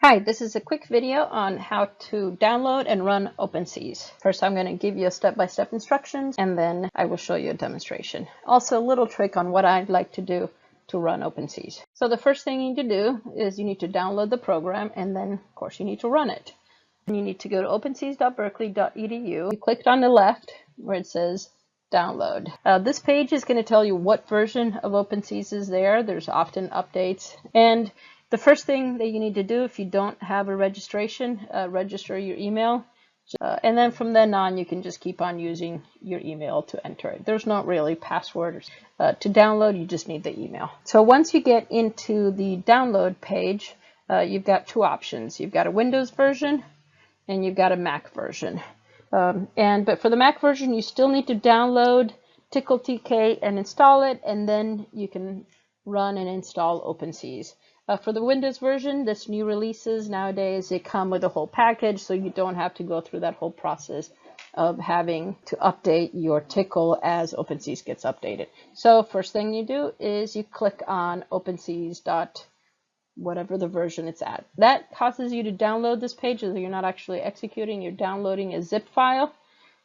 Hi, this is a quick video on how to download and run OpenSees. First, I'm going to give you a step-by-step instructions, and then I will show you a demonstration. Also, a little trick on what I'd like to do to run OpenSees. So the first thing you need to do is you need to download the program, and then, of course, you need to run it. And you need to go to opensees.berkeley.edu. You clicked on the left where it says download. This page is going to tell you what version of OpenSees is there. There's often updates. And the first thing that you need to do if you don't have a registration, register your email. And then from then on, you can just keep on using your email to enter it. There's not really passwords. To download, you just need the email. So once you get into the download page, you've got two options. You've got a Windows version and you've got a Mac version. But for the Mac version, you still need to download TickleTK and install it, and then you can run and install OpenSees. For the Windows version, this new releases nowadays, they come with a whole package, so you don't have to go through that whole process of having to update your Tickle as OpenSees gets updated. So first thing you do is you click on OpenSees. Whatever the version it's at. That causes you to download this page, so you're not actually executing, you're downloading a zip file.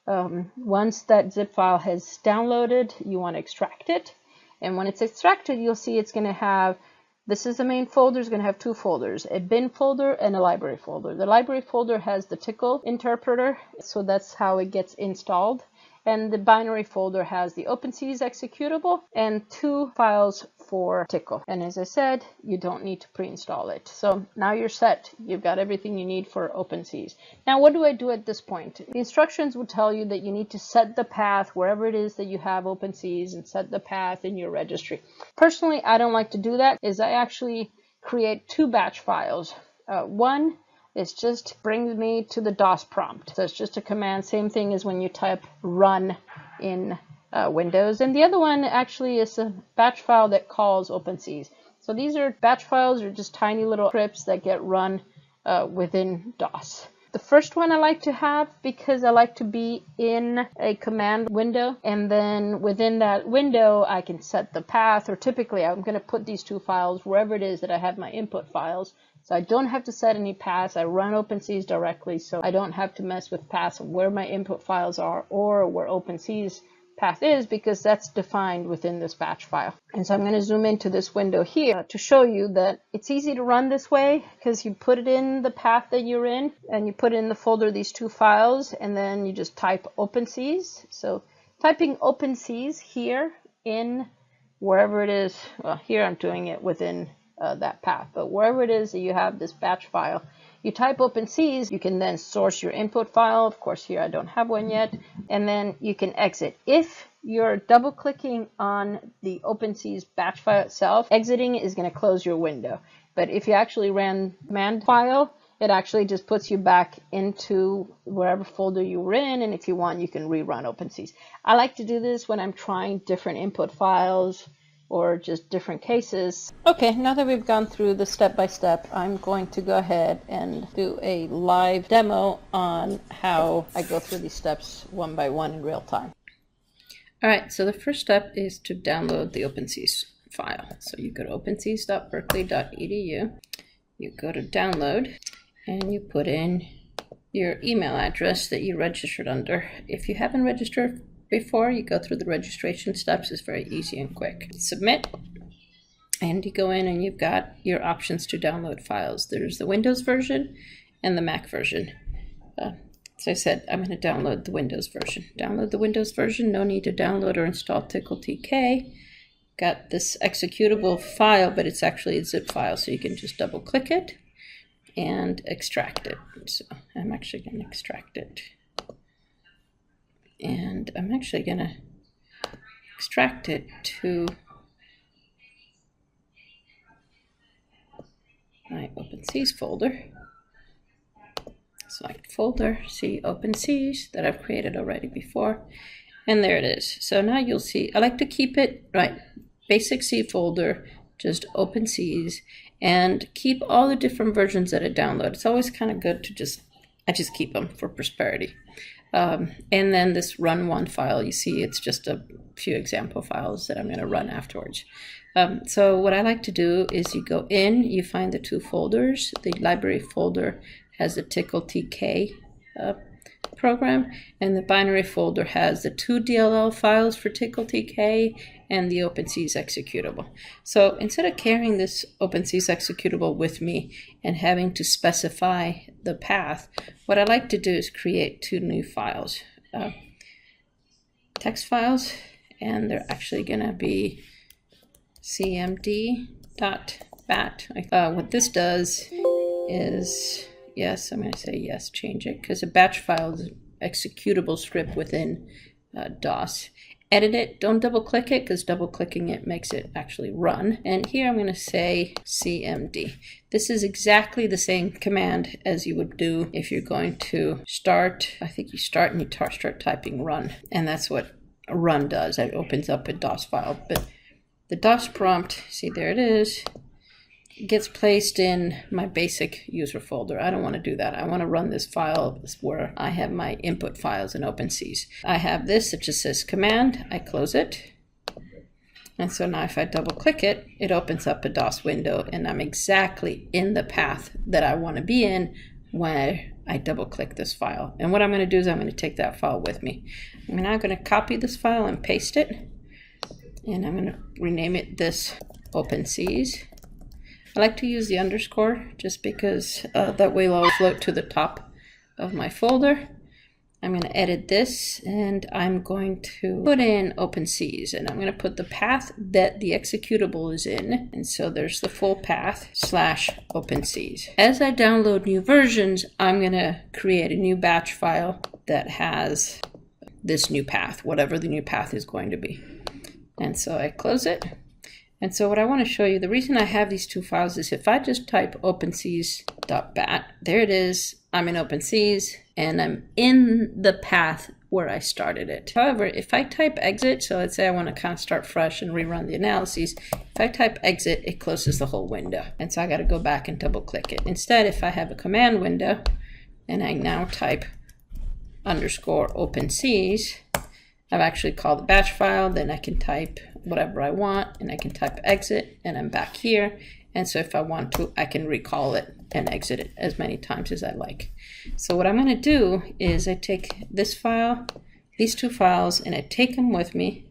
Once that zip file has downloaded, you want to extract it. And when it's extracted, you'll see it's going to have, this is the main folder, it's going to have two folders, a bin folder and a library folder. The library folder has the Tickle interpreter, so that's how it gets installed. And the binary folder has the OpenSees executable and two files for Tickle. And as I said, you don't need to pre-install it. So now you're set. You've got everything you need for OpenSees. Now, what do I do at this point? The instructions will tell you that you need to set the path wherever it is that you have OpenSees and set the path in your registry. Personally, I don't like to do that. I actually create two batch files. One is just brings me to the DOS prompt. So it's just a command, same thing as when you type run in Windows. And the other one actually is a batch file that calls OpenSees. So these are batch files, are just tiny little scripts that get run within DOS. The first one I like to have because I like to be in a command window, and then within that window I can set the path, or typically I'm going to put these two files wherever it is that I have my input files. So I don't have to set any paths. I run OpenSees directly, so I don't have to mess with paths of where my input files are or where OpenSees path is, because that's defined within this batch file. And so I'm going to zoom into this window here to show you that it's easy to run this way, because you put it in the path that you're in and you put in the folder these two files, and then you just type OpenSees. So typing OpenSees here in wherever it is, well, here I'm doing it within that path, but wherever it is that you have this batch file, you type OpenSees, you can then source your input file. Of course, here I don't have one yet, and then you can exit. If you're double clicking on the OpenSees batch file itself, exiting is going to close your window. But if you actually ran command file, it actually just puts you back into wherever folder you were in, and if you want, you can rerun OpenSees. I like to do this when I'm trying different input files or just different cases. Okay, now that we've gone through the step-by-step, I'm going to go ahead and do a live demo on how I go through these steps one by one in real time. All right, so the first step is to download the OpenSees file. So you go to opensees.berkeley.edu, you go to download, and you put in your email address that you registered under. If you haven't registered before, you go through the registration steps. It's very easy and quick. Submit, and you go in and you've got your options to download files. There's the Windows version and the Mac version. As I said, I'm going to download the Windows version. Download the Windows version. No need to download or install TickleTK. Got this executable file, but it's actually a zip file, so you can just double click it and extract it. So I'm actually going to extract it. And I'm actually going to extract it to my OpenSees folder. Select folder, see OpenSees that I've created already before, and there it is. So now you'll see, I like to keep it, right, basic C folder, just OpenSees, and keep all the different versions that I download. It's always kind of good to I just keep them for prosperity. And then this run one file, you see it's just a few example files that I'm going to run afterwards. So what I like to do is you go in, you find the two folders. The library folder has the TickleTK program, and the binary folder has the two DLL files for TickleTK and the OpenSees executable. So instead of carrying this OpenSees executable with me and having to specify the path, what I like to do is create two new files, text files, and they're actually going to be cmd.bat. What this does is, yes, I'm going to say yes, change it, because a batch file is an executable script within DOS. Edit it, don't double click it, because double clicking it makes it actually run. And here I'm going to say cmd. This is exactly the same command as you would do if you're going to start. I think you start and you start typing run, and that's what run does. It opens up a DOS file, but the DOS prompt, see there it is, gets placed in my basic user folder. I don't want to do that. I want to run this file where I have my input files in OpenSees. I have this that just says command. I close it. And so now if I double click it, it opens up a DOS window, and I'm exactly in the path that I want to be in when I double click this file. And what I'm going to do is I'm going to take that file with me. I'm now going to copy this file and paste it. And I'm going to rename it this OpenSees. I like to use the underscore just because that way it'll float to the top of my folder. I'm going to edit this, and I'm going to put in OpenSees, and I'm going to put the path that the executable is in. And so there's the full path /OpenSees. As I download new versions, I'm going to create a new batch file that has this new path, whatever the new path is going to be. And so I close it. And so what I want to show you, the reason I have these two files is if I just type opensees.bat, there it is. I'm in OpenSees, and I'm in the path where I started it. However, if I type exit, so let's say I want to kind of start fresh and rerun the analyses, if I type exit, it closes the whole window. And so I got to go back and double click it. Instead, if I have a command window and I now type underscore OpenSees, I've actually called the batch file, then I can type whatever I want, and I can type exit, and I'm back here. And so if I want to, I can recall it and exit it as many times as I like. So what I'm going to do is I take this file, these two files, and I take them with me,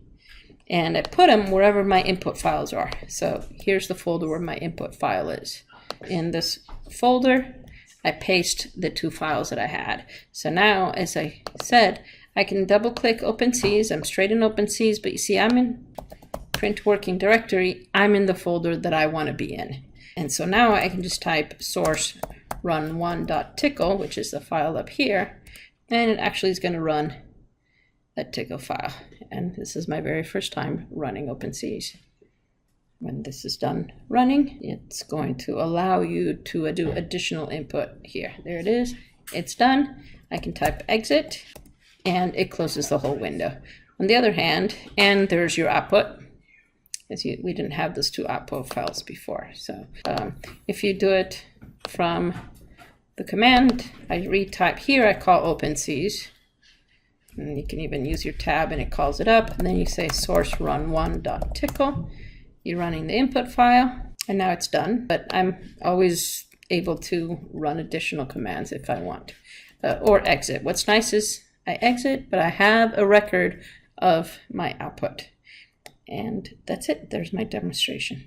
and I put them wherever my input files are. So here's the folder where my input file is. In this folder, I paste the two files that I had. So now, as I said, I can double click OpenSees. I'm straight in OpenSees, but you see I'm in print working directory. I'm in the folder that I want to be in. And so now I can just type source run1.tickle, which is the file up here, and it actually is going to run that tickle file. And this is my very first time running OpenSees. When this is done running, it's going to allow you to do additional input here. There it is. It's done. I can type exit, and it closes the whole window. On the other hand, and there's your output. As we didn't have those two output files before. So if you do it from the command, I retype here, I call OpenSees. And you can even use your tab and it calls it up. And then you say source run1.tickle. You're running the input file, and now it's done. But I'm always able to run additional commands if I want. Or exit. What's nice is I exit, but I have a record of my output. And that's it. There's my demonstration.